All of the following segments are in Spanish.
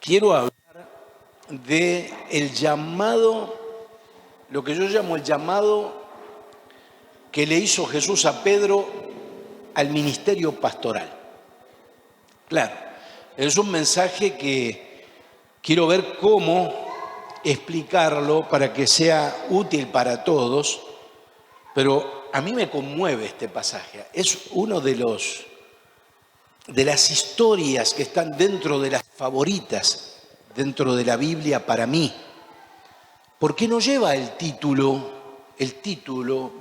quiero hablar de el llamado, lo que yo llamo el llamado que le hizo Jesús a Pedro al ministerio pastoral. Claro, es un mensaje que quiero ver cómo explicarlo para que sea útil para todos, pero a mí me conmueve este pasaje. Es uno de las historias que están dentro de las favoritas, dentro de la Biblia para mí, porque no lleva el título,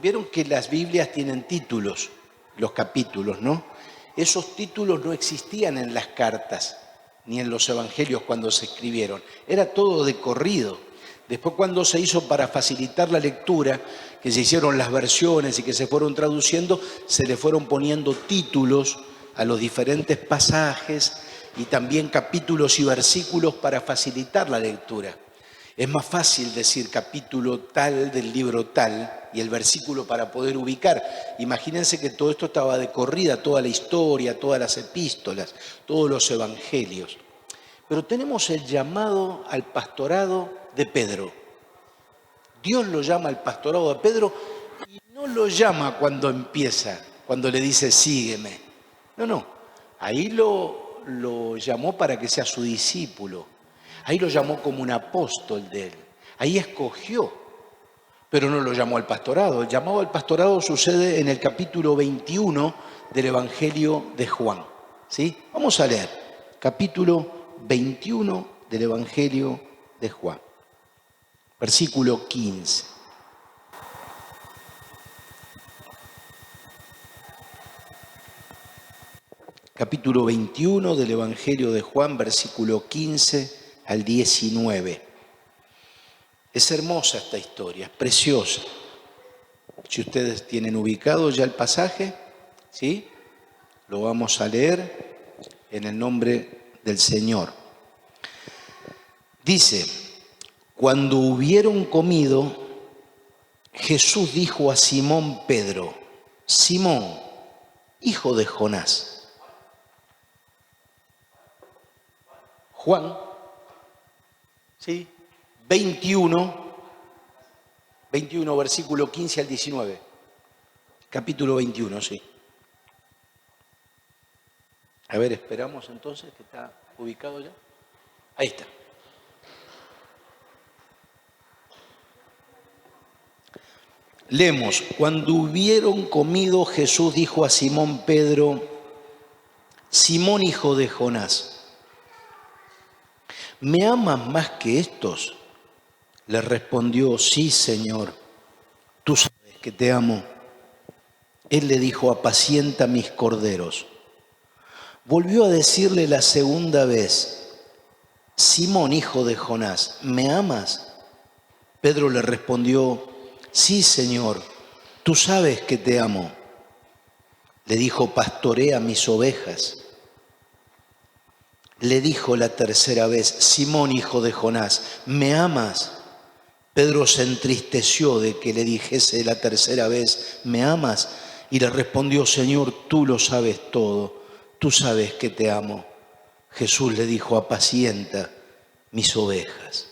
vieron que las Biblias tienen títulos, los capítulos, ¿no? Esos títulos no existían en las cartas, ni en los evangelios cuando se escribieron, era todo de corrido. Después cuando se hizo para facilitar la lectura, que se hicieron las versiones y que se fueron traduciendo, se le fueron poniendo títulos a los diferentes pasajes y también capítulos y versículos para facilitar la lectura. Es más fácil decir capítulo tal del libro tal y el versículo para poder ubicar. Imagínense que todo esto estaba de corrida, toda la historia, todas las epístolas, todos los evangelios. Pero tenemos el llamado al pastorado de Pedro. Dios lo llama al pastorado de Pedro y no lo llama cuando empieza, cuando le dice sígueme. No, ahí lo llamó para que sea su discípulo. Ahí lo llamó como un apóstol de él. Ahí escogió, pero no lo llamó al pastorado. El llamado al pastorado sucede en el capítulo 21 del Evangelio de Juan. ¿Sí? Vamos a leer. Capítulo 21 del Evangelio de Juan. Versículo 15. Capítulo 21 del Evangelio de Juan, versículo 15 al 19. Es hermosa esta historia, es preciosa. Si ustedes tienen ubicado ya el pasaje, ¿sí? Lo vamos a leer en el nombre del Señor. Dice, cuando hubieron comido, Jesús dijo a Simón Pedro, Simón, hijo de Jonás. Juan, ¿sí? 21, versículo 15 al 19. Capítulo 21, sí. A ver, esperamos entonces, que está ubicado ya. Ahí está. Leemos, cuando hubieron comido, Jesús dijo a Simón Pedro, Simón, hijo de Jonás, ¿me amas más que estos? Le respondió, sí, Señor, tú sabes que te amo. Él le dijo, apacienta mis corderos. Volvió a decirle la segunda vez, Simón, hijo de Jonás, ¿me amas? Pedro le respondió, sí, Señor, tú sabes que te amo. Le dijo, pastorea mis ovejas. Le dijo la tercera vez, Simón, hijo de Jonás, ¿me amas? Pedro se entristeció de que le dijese la tercera vez, ¿me amas? Y le respondió, Señor, tú lo sabes todo, tú sabes que te amo. Jesús le dijo, apacienta mis ovejas.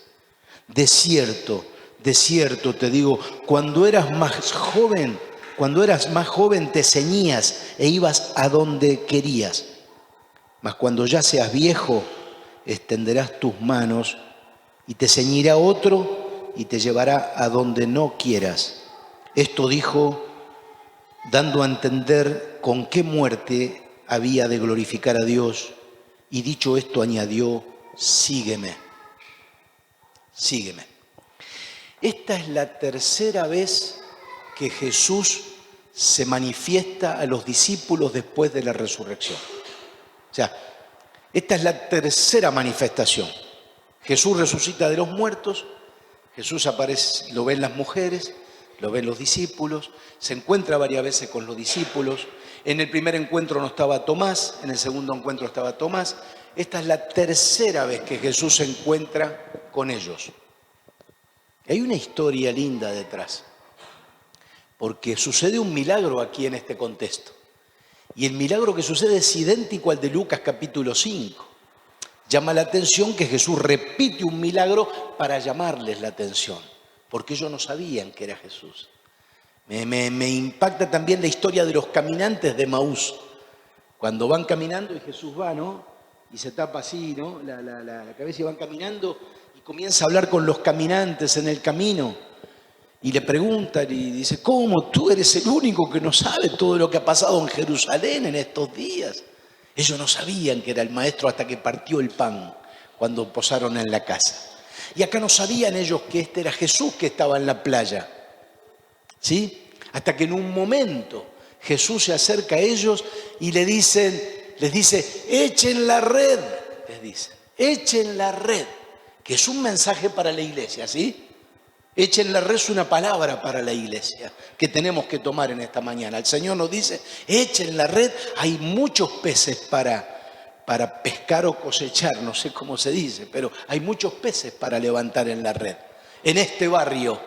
De cierto te digo, cuando eras más joven te ceñías e ibas a donde querías. Mas cuando ya seas viejo, extenderás tus manos y te ceñirá otro y te llevará a donde no quieras. Esto dijo, dando a entender con qué muerte había de glorificar a Dios. Y dicho esto añadió, sígueme, sígueme. Esta es la tercera vez que Jesús se manifiesta a los discípulos después de la resurrección. O sea, esta es la tercera manifestación. Jesús resucita de los muertos, Jesús aparece, lo ven las mujeres, lo ven los discípulos, se encuentra varias veces con los discípulos. En el primer encuentro no estaba Tomás, en el segundo encuentro estaba Tomás. Esta es la tercera vez que Jesús se encuentra con ellos. Hay una historia linda detrás, porque sucede un milagro aquí en este contexto. Y el milagro que sucede es idéntico al de Lucas capítulo 5. Llama la atención que Jesús repite un milagro para llamarles la atención, porque ellos no sabían que era Jesús. Me impacta también la historia de los caminantes de Emaús. Cuando van caminando y Jesús va, ¿no? Y se tapa así, ¿no? La cabeza y van caminando y comienza a hablar con los caminantes en el camino. Y le preguntan y dice, ¿cómo? Tú eres el único que no sabe todo lo que ha pasado en Jerusalén en estos días. Ellos no sabían que era el maestro hasta que partió el pan, cuando posaron en la casa. Y acá no sabían ellos que este era Jesús que estaba en la playa. ¿Sí? Hasta que en un momento Jesús se acerca a ellos y les dice, echen la red, les dice, echen la red, que es un mensaje para la iglesia, ¿sí? Echen la red es una palabra para la iglesia que tenemos que tomar en esta mañana. El Señor nos dice, echen la red, hay muchos peces para pescar o cosechar, no sé cómo se dice, pero hay muchos peces para levantar en la red, en este barrio,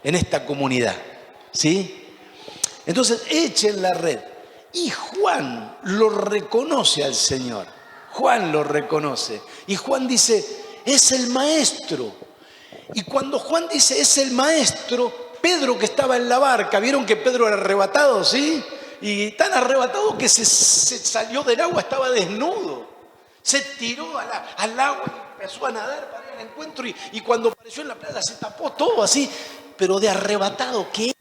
en esta comunidad, ¿sí? Entonces, echen la red. Y Juan lo reconoce al Señor. Juan lo reconoce. Y Juan dice, es el maestro. Y cuando Juan dice, es el maestro, Pedro que estaba en la barca, vieron que Pedro era arrebatado, ¿sí? Y tan arrebatado que se salió del agua, estaba desnudo. Se tiró al agua y empezó a nadar para ir al encuentro. Y cuando apareció en la playa se tapó todo así, pero de arrebatado que era.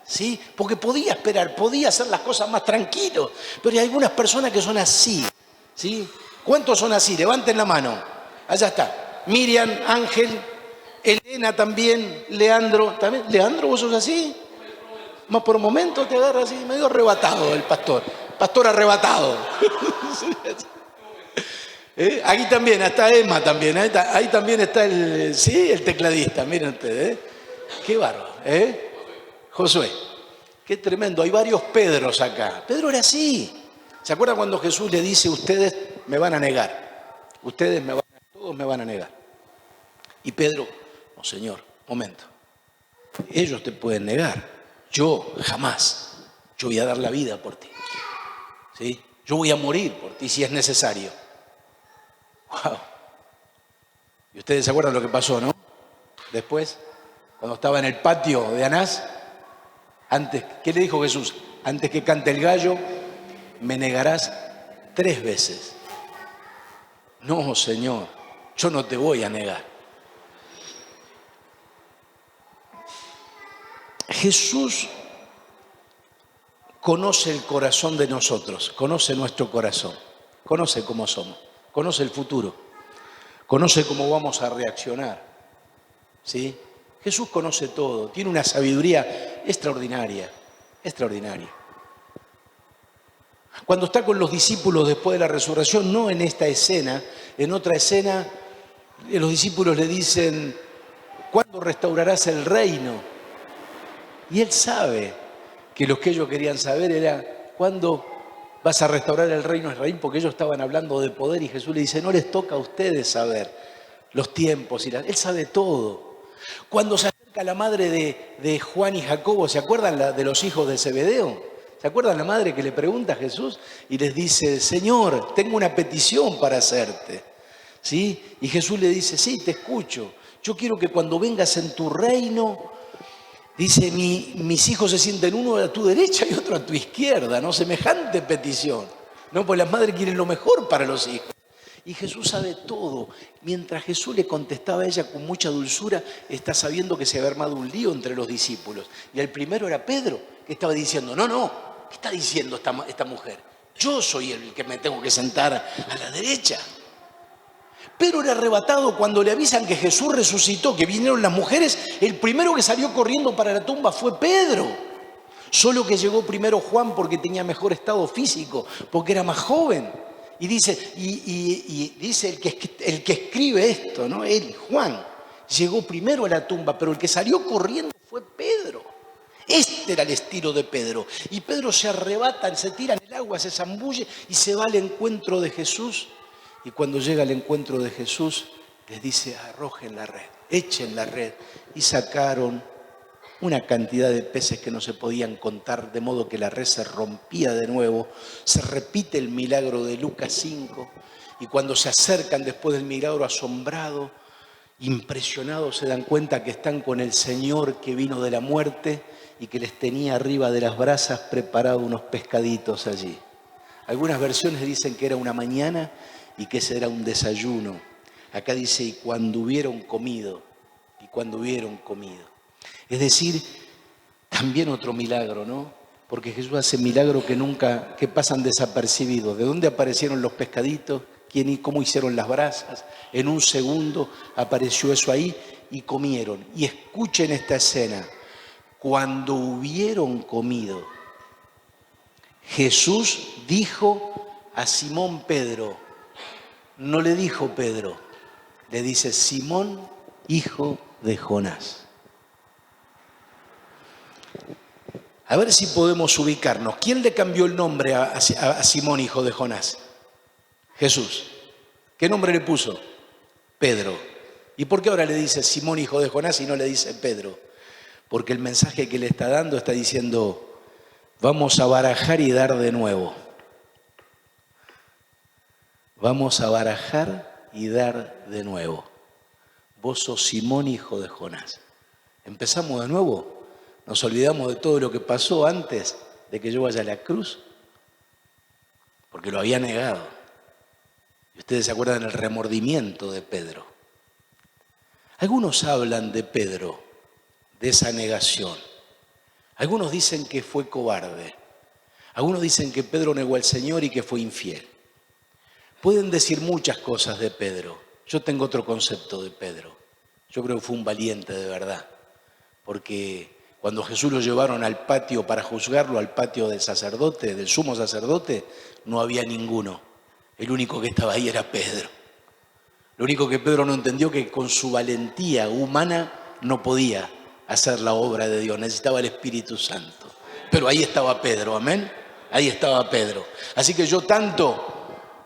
¿Sí? Porque podía esperar, podía hacer las cosas más tranquilo, pero hay algunas personas que son así, ¿sí? ¿Cuántos son así? Levanten la mano. Allá está. Miriam, Ángel, Elena también, Leandro. ¿También? ¿Leandro, vos sos así? Más por un momento te agarra así, medio arrebatado el pastor. Pastor arrebatado. Aquí también, hasta Emma también. Ahí también está el tecladista, miren ustedes. Qué bárbaro, Josué, qué tremendo, hay varios Pedros acá. Pedro era así. ¿Se acuerdan cuando Jesús le dice, ustedes me van a negar? Todos me van a negar. Y Pedro, no Señor, momento. Ellos te pueden negar. Yo jamás. Yo voy a dar la vida por ti. ¿Sí? Yo voy a morir por ti si es necesario. Wow. Y ustedes se acuerdan lo que pasó, ¿no? Después, cuando estaba en el patio de Anás, ¿qué le dijo Jesús? Antes que cante el gallo, me negarás 3 veces. No, Señor, yo no te voy a negar. Jesús conoce el corazón de nosotros, conoce nuestro corazón, conoce cómo somos, conoce el futuro, conoce cómo vamos a reaccionar, ¿sí? Jesús conoce todo, tiene una sabiduría extraordinaria, extraordinaria. Cuando está con los discípulos después de la resurrección, no en esta escena, en otra escena, los discípulos le dicen, ¿cuándo restaurarás el reino? Y él sabe que lo que ellos querían saber era, ¿cuándo vas a restaurar el reino de Israel? Porque ellos estaban hablando de poder y Jesús le dice, no les toca a ustedes saber los tiempos. Él sabe todo. Cuando se acerca la madre de Juan y Jacobo, ¿se acuerdan de los hijos de Zebedeo? ¿Se acuerdan la madre que le pregunta a Jesús? Y les dice, Señor, tengo una petición para hacerte. ¿Sí? Y Jesús le dice, sí, te escucho. Yo quiero que cuando vengas en tu reino, dice, mis hijos se sienten uno a tu derecha y otro a tu izquierda, ¿no? Semejante petición. ¿No? Pues las madres quieren lo mejor para los hijos. Y Jesús sabe todo. Mientras Jesús le contestaba a ella con mucha dulzura, está sabiendo que se había armado un lío entre los discípulos. Y el primero era Pedro, que estaba diciendo, no, ¿qué está diciendo esta mujer? Yo soy el que me tengo que sentar a la derecha. Pedro era arrebatado cuando le avisan que Jesús resucitó, que vinieron las mujeres. El primero que salió corriendo para la tumba fue Pedro. Solo que llegó primero Juan porque tenía mejor estado físico, porque era más joven. Y dice el que escribe esto, ¿no? Él, Juan, llegó primero a la tumba, pero el que salió corriendo fue Pedro. Este era el estilo de Pedro. Y Pedro se arrebata, se tira en el agua, se zambulle y se va al encuentro de Jesús. Y cuando llega al encuentro de Jesús, les dice, arrojen la red, echen la red. Y sacaron una cantidad de peces que no se podían contar, de modo que la red se rompía de nuevo. Se repite el milagro de Lucas 5, y cuando se acercan después del milagro asombrados, impresionados, se dan cuenta que están con el Señor que vino de la muerte y que les tenía arriba de las brasas preparado unos pescaditos allí. Algunas versiones dicen que era una mañana y que ese era un desayuno. Acá dice, y cuando hubieron comido, y cuando hubieron comido. Es decir, también otro milagro, ¿no? Porque Jesús hace milagros que pasan desapercibidos. ¿De dónde aparecieron los pescaditos? ¿Quién y cómo hicieron las brasas? En un segundo apareció eso ahí y comieron. Y escuchen esta escena. Cuando hubieron comido, Jesús dijo a Simón Pedro, no le dijo Pedro, le dice Simón, hijo de Jonás. A ver si podemos ubicarnos. ¿Quién le cambió el nombre a Simón, hijo de Jonás? Jesús. ¿Qué nombre le puso? Pedro. ¿Y por qué ahora le dice Simón, hijo de Jonás, y no le dice Pedro? Porque el mensaje que le está dando está diciendo, vamos a barajar y dar de nuevo. Vamos a barajar y dar de nuevo. Vos sos Simón, hijo de Jonás. ¿Empezamos de nuevo? ¿Nos olvidamos de todo lo que pasó antes de que yo vaya a la cruz? Porque lo había negado. Y ustedes se acuerdan del remordimiento de Pedro. Algunos hablan de Pedro, de esa negación. Algunos dicen que fue cobarde. Algunos dicen que Pedro negó al Señor y que fue infiel. Pueden decir muchas cosas de Pedro. Yo tengo otro concepto de Pedro. Yo creo que fue un valiente de verdad. Porque cuando Jesús lo llevaron al patio para juzgarlo, al patio del sacerdote, del sumo sacerdote, no había ninguno. El único que estaba ahí era Pedro. Lo único que Pedro no entendió que con su valentía humana no podía hacer la obra de Dios, necesitaba el Espíritu Santo. Pero ahí estaba Pedro, amén. Ahí estaba Pedro. Así que yo tanto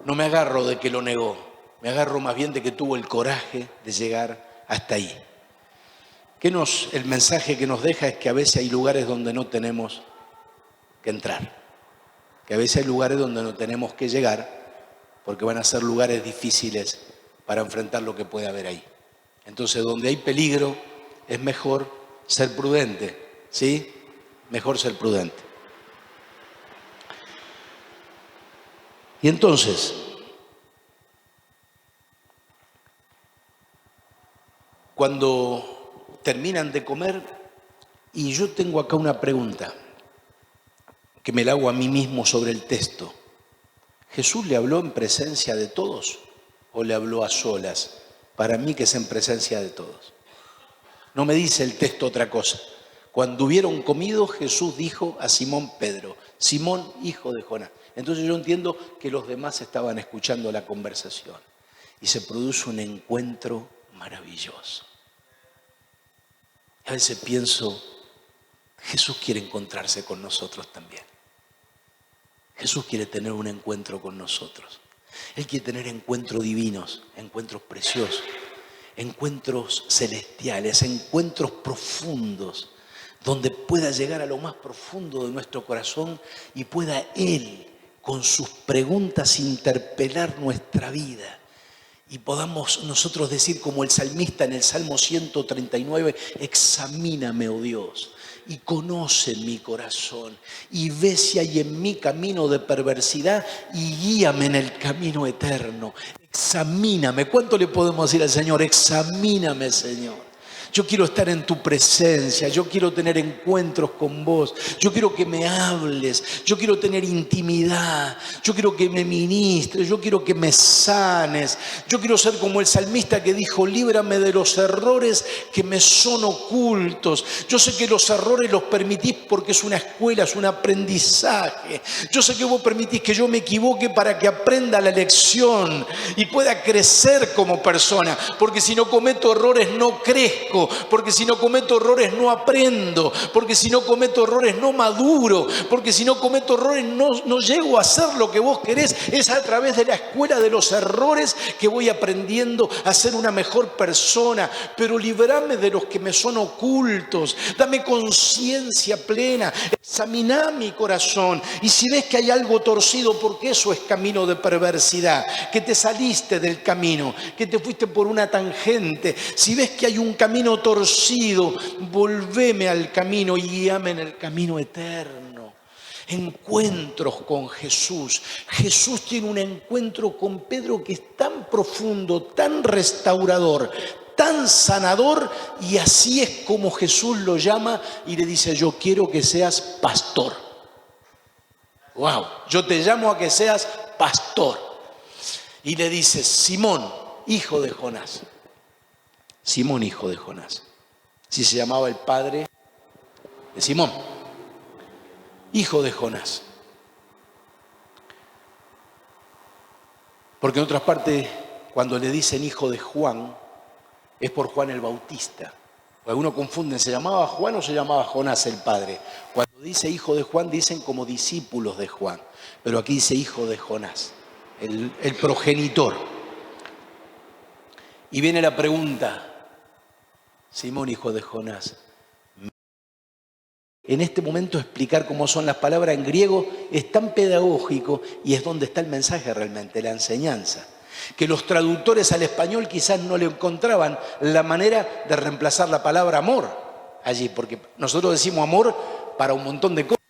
no me agarro de que lo negó, me agarro más bien de que tuvo el coraje de llegar hasta ahí. El mensaje que nos deja es que a veces hay lugares donde no tenemos que entrar, que a veces hay lugares donde no tenemos que llegar, porque van a ser lugares difíciles para enfrentar lo que puede haber ahí. Entonces, donde hay peligro, es mejor ser prudente, ¿sí? Mejor ser prudente. Y entonces, cuando terminan de comer, y yo tengo acá una pregunta que me la hago a mí mismo sobre el texto. ¿Jesús le habló en presencia de todos o le habló a solas? Para mí que es en presencia de todos. No me dice el texto otra cosa. Cuando hubieron comido, Jesús dijo a Simón Pedro, Simón, hijo de Jonás. Entonces yo entiendo que los demás estaban escuchando la conversación y se produce un encuentro maravilloso. A veces pienso, Jesús quiere encontrarse con nosotros también. Jesús quiere tener un encuentro con nosotros. Él quiere tener encuentros divinos, encuentros preciosos, encuentros celestiales, encuentros profundos, donde pueda llegar a lo más profundo de nuestro corazón y pueda Él, con sus preguntas, interpelar nuestra vida. Y podamos nosotros decir como el salmista en el Salmo 139, examíname, oh Dios, y conoce mi corazón, y ve si hay en mí camino de perversidad, y guíame en el camino eterno. Examíname. ¿Cuánto le podemos decir al Señor? Examíname, Señor. Yo quiero estar en tu presencia, yo quiero tener encuentros con vos, yo quiero que me hables, yo quiero tener intimidad, yo quiero que me ministres, yo quiero que me sanes, yo quiero ser como el salmista que dijo, líbrame de los errores que me son ocultos. Yo sé que los errores los permitís porque es una escuela, es un aprendizaje. Yo sé que vos permitís que yo me equivoque para que aprenda la lección y pueda crecer como persona, porque si no cometo errores no crezco crezco, porque si no cometo errores no aprendo, porque si no cometo errores no maduro, porque si no cometo errores no llego a hacer lo que vos querés. Es a través de la escuela de los errores que voy aprendiendo a ser una mejor persona. Pero librame de los que me son ocultos, dame conciencia plena, examiná mi corazón. Y si ves que hay algo torcido, porque eso es camino de perversidad, que te saliste del camino, que te fuiste por una tangente. Si ves que hay un camino torcido, volveme al camino y guíame en el camino eterno. Encuentros con Jesús. Jesús tiene un encuentro con Pedro que es tan profundo, tan restaurador, tan sanador, y así es como Jesús lo llama y le dice: yo quiero que seas pastor. Wow, yo te llamo a que seas pastor. Y le dice: Simón, hijo de Jonás. Simón, hijo de Jonás. Así se llamaba el padre de Simón. Hijo de Jonás. Porque en otras partes, cuando le dicen hijo de Juan, es por Juan el Bautista. Algunos confunden, ¿se llamaba Juan o se llamaba Jonás el padre? Cuando dice hijo de Juan, dicen como discípulos de Juan. Pero aquí dice hijo de Jonás, el progenitor. Y viene la pregunta: Simón, hijo de Jonás. En este momento explicar cómo son las palabras en griego es tan pedagógico, y es donde está el mensaje realmente, la enseñanza. Que los traductores al español quizás no le encontraban la manera de reemplazar la palabra amor allí, porque nosotros decimos amor para un montón de cosas.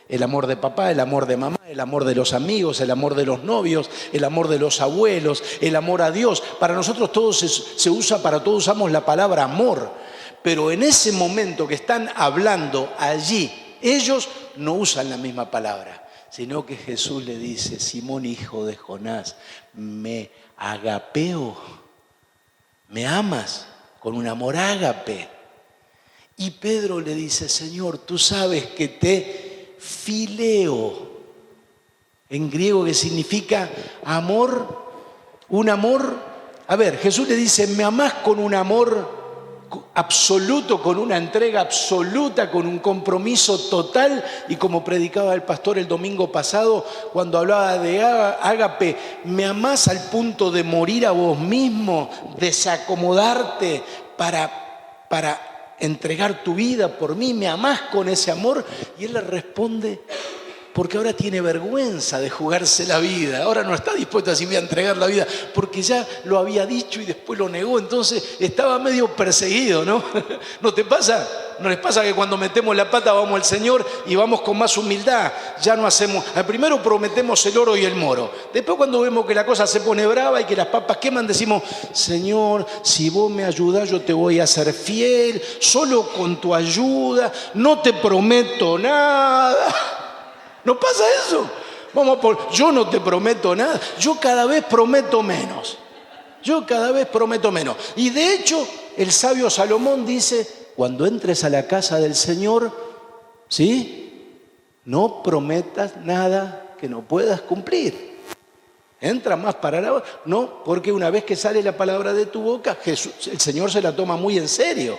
El amor de papá, el amor de mamá, el amor de los amigos, el amor de los novios, el amor de los abuelos, el amor a Dios. Para nosotros todos se usa, para todos usamos la palabra amor. Pero en ese momento que están hablando allí, ellos no usan la misma palabra, sino que Jesús le dice: Simón, hijo de Jonás, me agapeo, me amas con un amor ágape. Y Pedro le dice: Señor, tú sabes que te fileo, en griego, que significa amor, un amor. A ver, Jesús le dice: me amás con un amor absoluto, con una entrega absoluta, con un compromiso total. Y como predicaba el pastor el domingo pasado, cuando hablaba de ágape, me amás al punto de morir a vos mismo, desacomodarte para entregar tu vida por mí. Me amás con ese amor. Y él le responde: porque ahora tiene vergüenza de jugarse la vida, ahora no está dispuesto a decir voy a entregar la vida, porque ya lo había dicho y después lo negó. Entonces estaba medio perseguido, ¿no? ¿No te pasa? ¿No les pasa que cuando metemos la pata vamos al Señor y vamos con más humildad? Ya no hacemos, al primero prometemos el oro y el moro, después cuando vemos que la cosa se pone brava y que las papas queman, decimos: Señor, si vos me ayudás yo te voy a ser fiel, solo con tu ayuda, no te prometo nada. ¿No pasa eso? Yo no te prometo nada, yo cada vez prometo menos. Yo cada vez prometo menos. Y de hecho, el sabio Salomón dice: cuando entres a la casa del Señor, ¿sí?, no prometas nada que no puedas cumplir. Entra más para la boca. No, porque una vez que sale la palabra de tu boca, Jesús, el Señor se la toma muy en serio.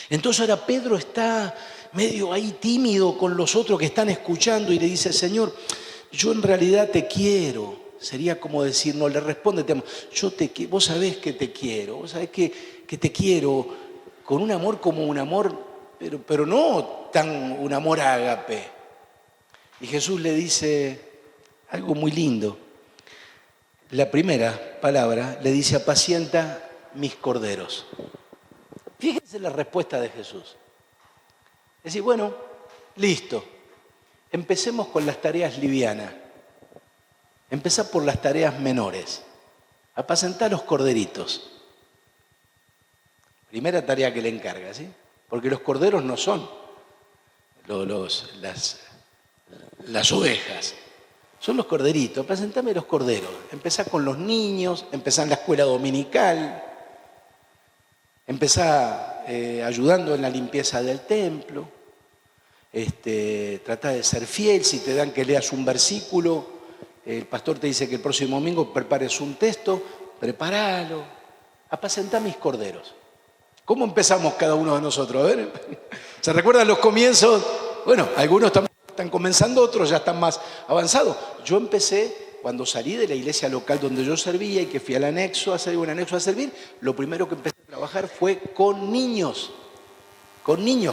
Entonces ahora Pedro está medio ahí tímido con los otros que están escuchando y le dice: Señor, yo en realidad te quiero. Sería como decir, no, le responde: vos sabés que te quiero, vos sabés que te quiero con un amor como un amor, pero no tan un amor ágape. Y Jesús le dice algo muy lindo. La primera palabra le dice: apacienta mis corderos. Fíjense la respuesta de Jesús. Es decir, bueno, listo, empecemos con las tareas livianas. Empezá por las tareas menores. Apacentá los corderitos. Primera tarea que le encarga, ¿sí? Porque los corderos no son las ovejas. Son los corderitos. Apacentame los corderos. Empezá con los niños, empezá en la escuela dominical, empezá ayudando en la limpieza del templo. Trata de ser fiel. Si te dan que leas un versículo, el pastor te dice que el próximo domingo prepares un texto, prepáralo. Apacentá mis corderos. ¿Cómo empezamos cada uno de nosotros? A ver, ¿se recuerdan los comienzos? Bueno, algunos están comenzando, otros ya están más avanzados. Yo empecé cuando salí de la iglesia local donde yo servía y que fui al anexo a servir, lo primero que empecé a trabajar fue con niños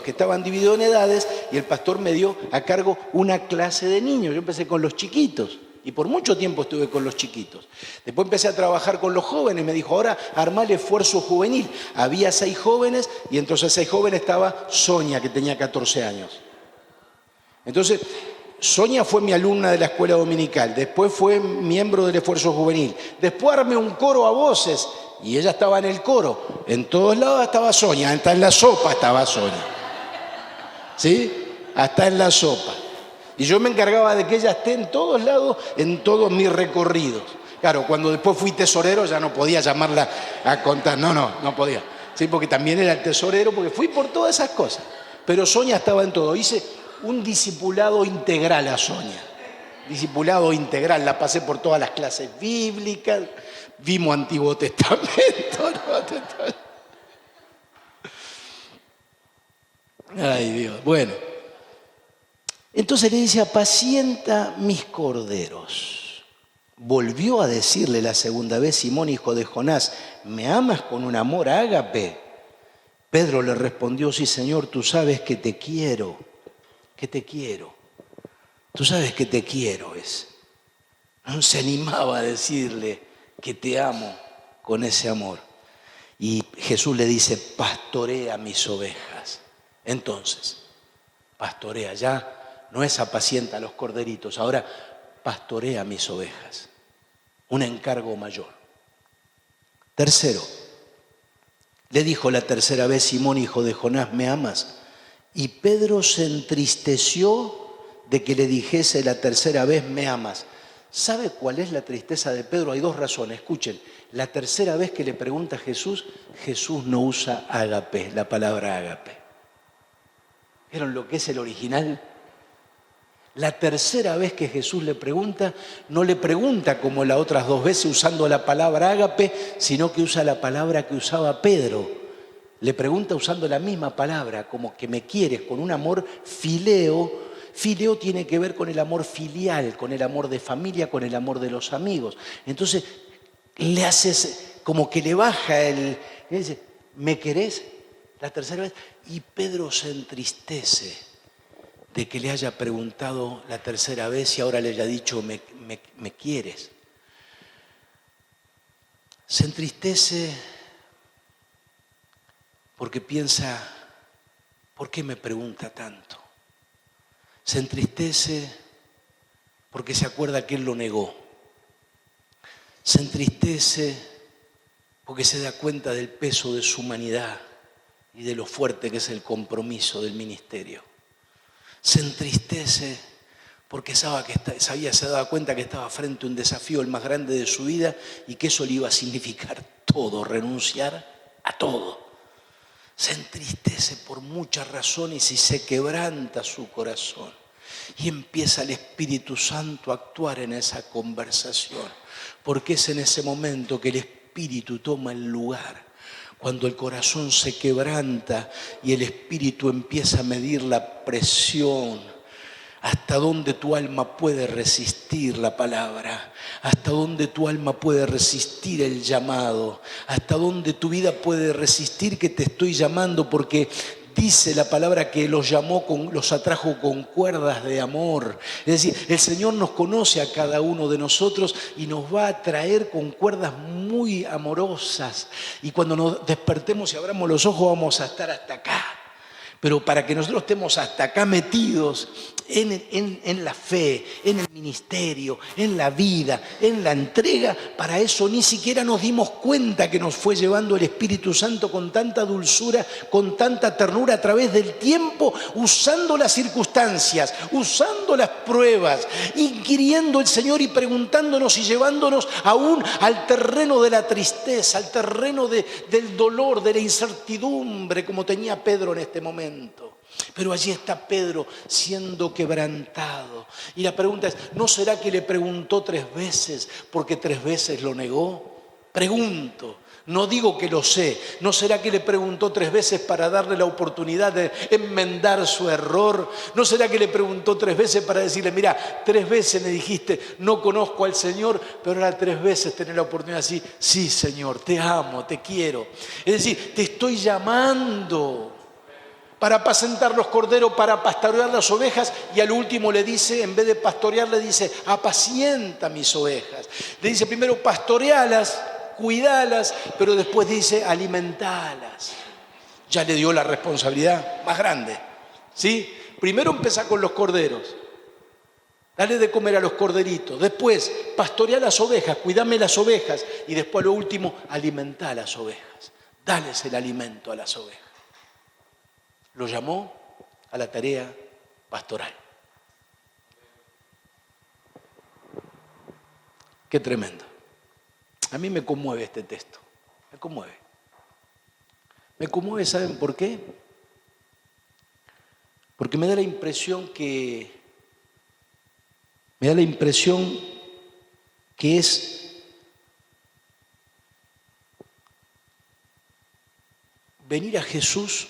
que estaban divididos en edades, y el pastor me dio a cargo una clase de niños. Yo empecé con los chiquitos y por mucho tiempo estuve con los chiquitos. Después empecé a trabajar con los jóvenes, me dijo, ahora armá el esfuerzo juvenil. Había 6 jóvenes y entre esos 6 jóvenes estaba Sonia, que tenía 14 años. Entonces, Sonia fue mi alumna de la escuela dominical, después fue miembro del esfuerzo juvenil, después armé un coro a voces y ella estaba en el coro. En todos lados estaba Sonia, hasta en la sopa estaba Sonia. ¿Sí? Hasta en la sopa. Y yo me encargaba de que ella esté en todos lados, en todos mis recorridos. Claro, cuando después fui tesorero ya no podía llamarla a contar, no podía. Sí, porque también era el tesorero, porque fui por todas esas cosas. Pero Sonia estaba en todo. Hice un discipulado integral a Sonia. Discipulado integral, la pasé por todas las clases bíblicas, vimos Antiguo Testamento. Ay, Dios. Bueno, entonces le dice, apacienta mis corderos. Volvió a decirle la segunda vez, Simón, hijo de Jonás, ¿me amas con un amor ágape? Pedro le respondió, sí, Señor, tú sabes que te quiero. Que te quiero. Tú sabes que te quiero es. No se animaba a decirle que te amo con ese amor. Y Jesús le dice, pastorea mis ovejas. Entonces, pastorea, ya no es apacienta a los corderitos, ahora pastorea mis ovejas. Un encargo mayor. Tercero, le dijo la tercera vez, Simón, hijo de Jonás, ¿me amas? Y Pedro se entristeció de que le dijese la tercera vez, ¿me amas? ¿Sabe cuál es la tristeza de Pedro? Hay 2 razones, escuchen. La tercera vez que le pregunta a Jesús, Jesús no usa ágape, la palabra ágape. ¿Vieron lo que es el original? La tercera vez que Jesús le pregunta, no le pregunta como las otras 2 veces usando la palabra ágape, sino que usa la palabra que usaba Pedro. Le pregunta usando la misma palabra, como que me quieres, con un amor fileo. Fileo tiene que ver con el amor filial, con el amor de familia, con el amor de los amigos. Entonces, le haces como que le baja le dice, ¿me querés? La tercera vez. Y Pedro se entristece de que le haya preguntado la tercera vez y ahora le haya dicho, ¿me quieres? Se entristece porque piensa, ¿por qué me pregunta tanto? Se entristece porque se acuerda que él lo negó. Se entristece porque se da cuenta del peso de su humanidad y de lo fuerte que es el compromiso del ministerio. Se entristece porque se daba cuenta que estaba frente a un desafío el más grande de su vida y que eso le iba a significar todo, renunciar a todo. Se entristece por muchas razones y se quebranta su corazón. Y empieza el Espíritu Santo a actuar en esa conversación. Porque es en ese momento que el Espíritu toma el lugar. Cuando el corazón se quebranta y el Espíritu empieza a medir la presión. Hasta dónde tu alma puede resistir la palabra, hasta dónde tu alma puede resistir el llamado, hasta dónde tu vida puede resistir que te estoy llamando, porque dice la palabra que los atrajo con cuerdas de amor. Es decir, el Señor nos conoce a cada uno de nosotros y nos va a atraer con cuerdas muy amorosas. Y cuando nos despertemos y abramos los ojos vamos a estar hasta acá. Pero para que nosotros estemos hasta acá metidos en la fe, en el ministerio, en la vida, en la entrega, para eso ni siquiera nos dimos cuenta que nos fue llevando el Espíritu Santo con tanta dulzura, con tanta ternura a través del tiempo, usando las circunstancias, usando las pruebas, inquiriendo el Señor y preguntándonos y llevándonos aún al terreno de la tristeza, al terreno del dolor, de la incertidumbre, como tenía Pedro en este momento. Pero allí está Pedro siendo quebrantado. Y la pregunta es, ¿no será que le preguntó 3 veces porque 3 veces lo negó? Pregunto, no digo que lo sé. ¿No será que le preguntó 3 veces para darle la oportunidad de enmendar su error? ¿No será que le preguntó 3 veces para decirle, mira, 3 veces me dijiste, no conozco al Señor, pero ahora 3 veces tener la oportunidad de decir, sí, Señor, te amo, te quiero? Es decir, te estoy llamando para apacentar los corderos, para pastorear las ovejas, y al último le dice, en vez de pastorear, le dice, apacienta mis ovejas. Le dice primero, pastorealas, cuidalas, pero después dice, alimentalas. Ya le dio la responsabilidad más grande, ¿sí? Primero empezá con los corderos, dale de comer a los corderitos, después pastorea las ovejas, cuidame las ovejas, y después lo último, alimentá a las ovejas, dales el alimento a las ovejas. Lo llamó a la tarea pastoral. Qué tremendo. A mí me conmueve este texto, me conmueve. Me conmueve, ¿saben por qué? Porque me da la impresión que es venir a Jesús,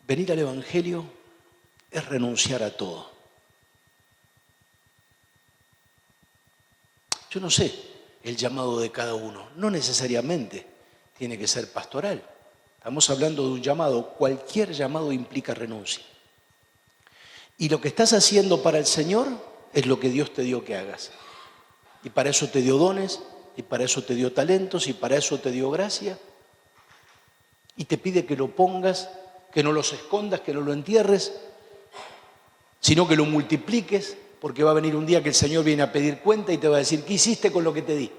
venir al Evangelio, es renunciar a todo. Yo no sé el llamado de cada uno, no necesariamente tiene que ser pastoral. Estamos hablando de un llamado, cualquier llamado implica renuncia. Y lo que estás haciendo para el Señor es lo que Dios te dio que hagas. Y para eso te dio dones, y para eso te dio talentos, y para eso te dio gracia. Y te pide que lo pongas, que no los escondas, que no lo entierres, sino que lo multipliques, porque va a venir un día que el Señor viene a pedir cuenta y te va a decir, ¿qué hiciste con lo que te di?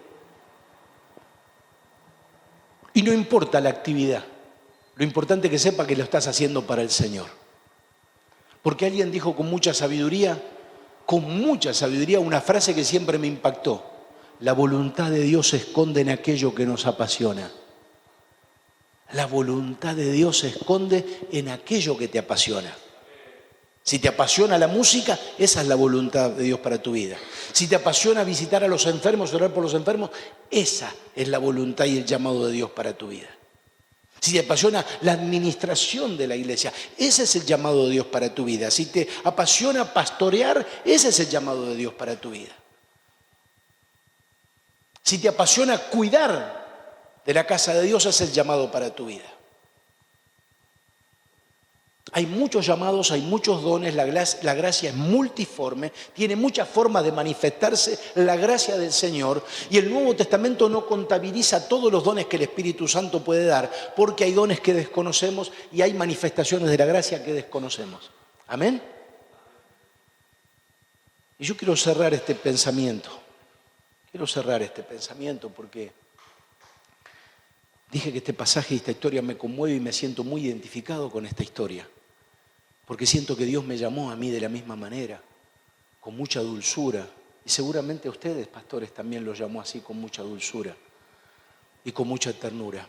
Y no importa la actividad, lo importante es que sepa que lo estás haciendo para el Señor. Porque alguien dijo con mucha sabiduría, una frase que siempre me impactó: la voluntad de Dios se esconde en aquello que nos apasiona. La voluntad de Dios se esconde en aquello que te apasiona. Si te apasiona la música, esa es la voluntad de Dios para tu vida. Si te apasiona visitar a los enfermos, orar por los enfermos, esa es la voluntad y el llamado de Dios para tu vida. Si te apasiona la administración de la iglesia, ese es el llamado de Dios para tu vida. Si te apasiona pastorear, ese es el llamado de Dios para tu vida. Si te apasiona cuidar de la casa de Dios, ese es el llamado para tu vida. Hay muchos llamados, hay muchos dones, la gracia es multiforme, tiene muchas formas de manifestarse la gracia del Señor, y el Nuevo Testamento no contabiliza todos los dones que el Espíritu Santo puede dar, porque hay dones que desconocemos y hay manifestaciones de la gracia que desconocemos. ¿Amén? Y yo quiero cerrar este pensamiento. Porque dije que este pasaje y esta historia me conmueve y me siento muy identificado con esta historia. Porque siento que Dios me llamó a mí de la misma manera, con mucha dulzura. Y seguramente a ustedes, pastores, también los llamó así, con mucha dulzura y con mucha ternura.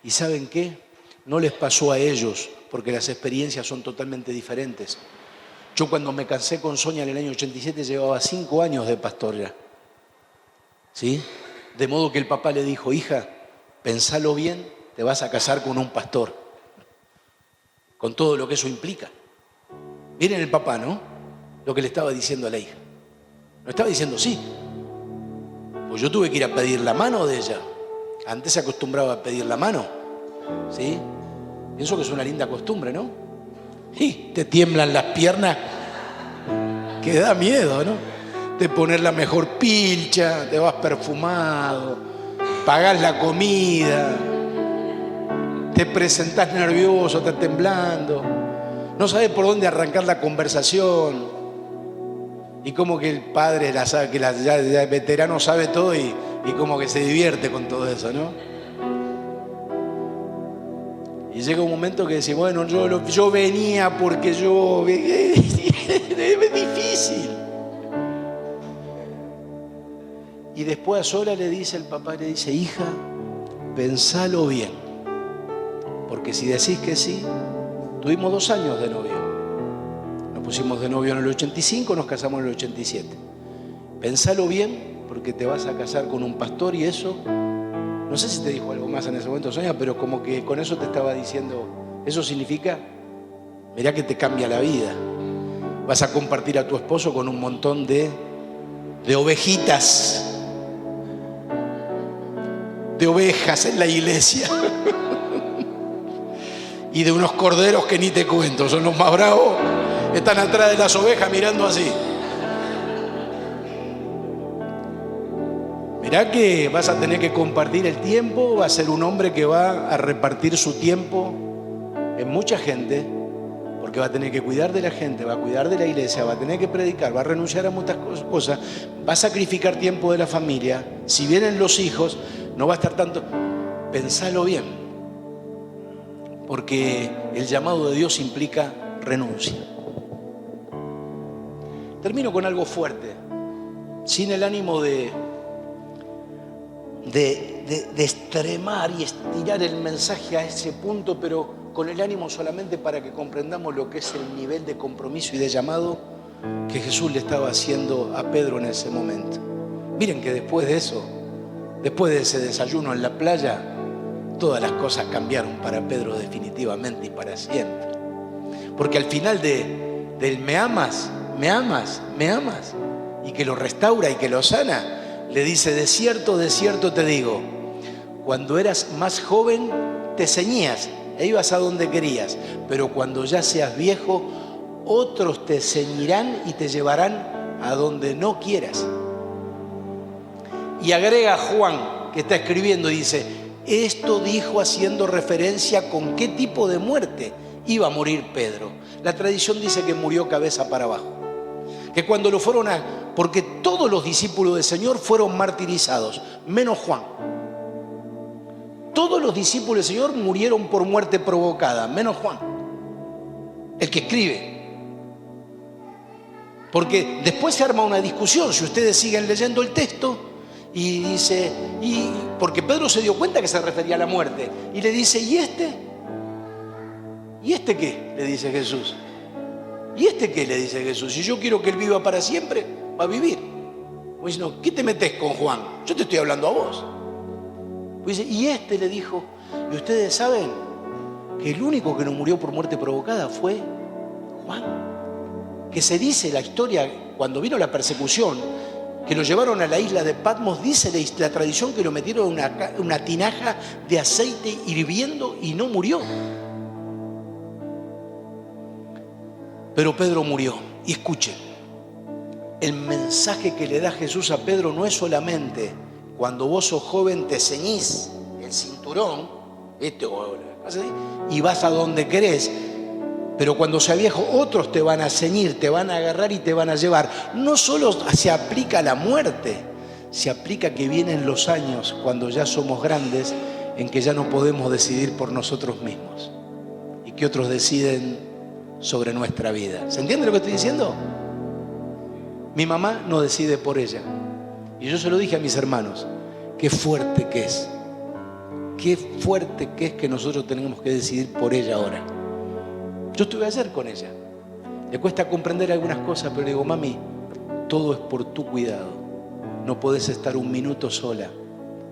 ¿Y saben qué? No les pasó a ellos, porque las experiencias son totalmente diferentes. Yo cuando me casé con Sonia en el año 87 llevaba 5 años de pastor ya. ¿Sí? De modo que el papá le dijo, hija, pensalo bien, te vas a casar con un pastor. Con todo lo que eso implica. Miren el papá, ¿no? Lo que le estaba diciendo a la hija. No estaba diciendo sí. Pues yo tuve que ir a pedir la mano de ella. Antes se acostumbraba a pedir la mano. ¿Sí? Pienso que es una linda costumbre, ¿no? Y te tiemblan las piernas, que da miedo, ¿no? De poner la mejor pilcha, te vas perfumado, pagás la comida, te presentás nervioso, estás temblando, no sabes por dónde arrancar la conversación, y como que el padre ya el veterano sabe todo y como que se divierte con todo eso, ¿no? Y llega un momento que decís, bueno, yo venía porque yo... Es difícil. Y después a sola le dice el papá, le dice, hija, pensalo bien. Porque si decís que sí, tuvimos 2 años de novio. Nos pusimos de novio en el 85, nos casamos en el 87. Pensalo bien, porque te vas a casar con un pastor y eso No sé si te dijo algo más en ese momento, Sonia, pero como que con eso te estaba diciendo, eso significa, mirá que te cambia la vida. Vas a compartir a tu esposo con un montón de ovejitas, de ovejas en la iglesia. Y de unos corderos que ni te cuento, son los más bravos, están atrás de las ovejas mirando así. Mirá que vas a tener que compartir el tiempo, va a ser un hombre que va a repartir su tiempo en mucha gente, porque va a tener que cuidar de la gente, va a cuidar de la iglesia, va a tener que predicar, va a renunciar a muchas cosas, va a sacrificar tiempo de la familia. Si vienen los hijos, no va a estar tanto. Pensalo bien, porque el llamado de Dios implica renuncia. Termino con algo fuerte, sin el ánimo de extremar y estirar el mensaje a ese punto, pero con el ánimo solamente para que comprendamos lo que es el nivel de compromiso y de llamado que Jesús le estaba haciendo a Pedro en ese momento. Miren que después de eso, después de ese desayuno en la playa, todas las cosas cambiaron para Pedro definitivamente y para siempre. Porque al final del me amas, y que lo restaura y que lo sana, le dice, de cierto te digo, cuando eras más joven te ceñías e ibas a donde querías, pero cuando ya seas viejo, otros te ceñirán y te llevarán a donde no quieras. Y agrega Juan, que está escribiendo, y dice, esto dijo haciendo referencia con qué tipo de muerte iba a morir Pedro. La tradición dice que murió cabeza para abajo. Que cuando lo fueron porque todos los discípulos del Señor fueron martirizados, menos Juan. Todos los discípulos del Señor murieron por muerte provocada, menos Juan, el que escribe. Porque después se arma una discusión, si ustedes siguen leyendo el texto, y dice, porque Pedro se dio cuenta que se refería a la muerte, y le dice, ¿y este? ¿Y este qué? Le dice Jesús. ¿Y este qué? Le dice Jesús. Si yo quiero que él viva para siempre, va a vivir. Pues no, ¿qué te metes con Juan? Yo te estoy hablando a vos. Pues dice, y este le dijo, y ustedes saben que el único que no murió por muerte provocada fue Juan. Que se dice la historia, cuando vino la persecución, que lo llevaron a la isla de Patmos, dice la tradición que lo metieron en una tinaja de aceite hirviendo y no murió. Pero Pedro murió. Y escuchen, el mensaje que le da Jesús a Pedro no es solamente cuando vos sos joven te ceñís el cinturón, y vas a donde querés, pero cuando seas viejo otros te van a ceñir, te van a agarrar y te van a llevar. No solo se aplica a la muerte, se aplica que vienen los años cuando ya somos grandes, en que ya no podemos decidir por nosotros mismos y que otros deciden sobre nuestra vida. ¿Se entiende lo que estoy diciendo? Mi mamá no decide por ella. Y yo se lo dije a mis hermanos. Qué fuerte que es. Qué fuerte que es que nosotros tenemos que decidir por ella ahora. Yo estuve ayer con ella. Le cuesta comprender algunas cosas, pero le digo, mami, todo es por tu cuidado. No podés estar un minuto sola.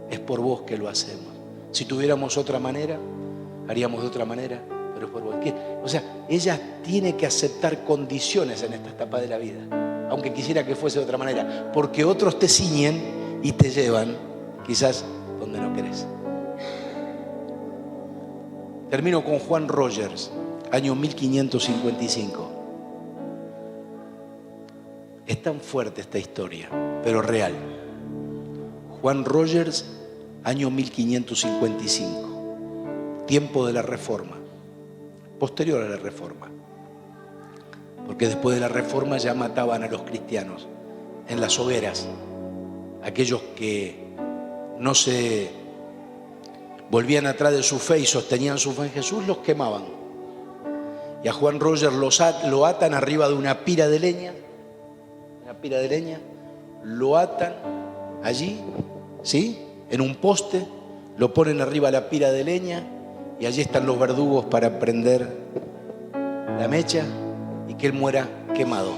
Es por vos que lo hacemos. Si tuviéramos otra manera, haríamos de otra manera. Pero por vos. O sea, ella tiene que aceptar condiciones en esta etapa de la vida, aunque quisiera que fuese de otra manera, porque otros te ciñen y te llevan quizás donde no querés. Termino con Juan Rogers, año 1555. Es tan fuerte esta historia, pero real. Juan Rogers, año 1555, tiempo de la Reforma. Posterior a la Reforma, porque después de la Reforma ya mataban a los cristianos en las hogueras. Aquellos que no se volvían atrás de su fe y sostenían su fe en Jesús, los quemaban. Y a Juan Rogers lo atan arriba de una pira de leña, lo atan allí, ¿sí? En un poste, lo ponen arriba de la pira de leña, y allí están los verdugos para prender la mecha y que él muera quemado.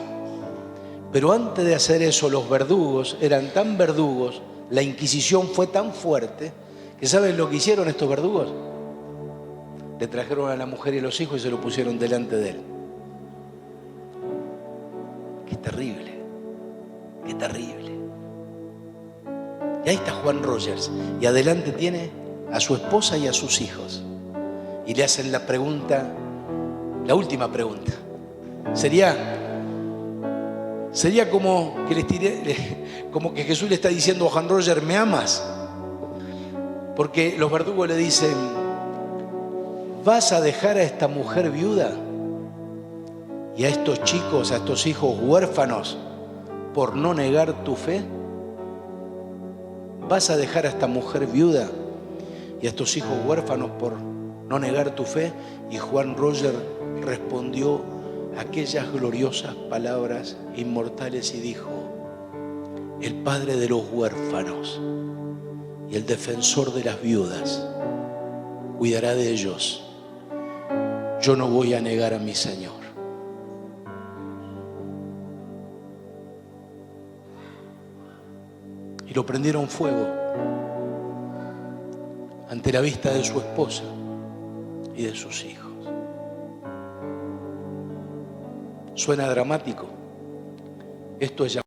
Pero antes de hacer eso, los verdugos eran tan verdugos, la Inquisición fue tan fuerte, ¿Que saben lo que hicieron estos verdugos? Le trajeron a la mujer y a los hijos y se lo pusieron delante de él. Qué terrible, qué terrible. Y ahí está Juan Rogers, y adelante tiene a su esposa y a sus hijos. Y le hacen la pregunta, la última pregunta. Sería como que Jesús le está diciendo a Juan Rogers, ¿me amas? Porque los verdugos le dicen, ¿vas a dejar a esta mujer viuda y a estos chicos, a estos hijos huérfanos por no negar tu fe? ¿Vas a dejar a esta mujer viuda y a estos hijos huérfanos por no negar tu fe? Y Juan Rogers respondió aquellas gloriosas palabras inmortales y dijo, el padre de los huérfanos y el defensor de las viudas cuidará de ellos. Yo no voy a negar a mi Señor. Y lo prendieron fuego ante la vista de su esposa y de sus hijos. ¿Suena dramático? Esto es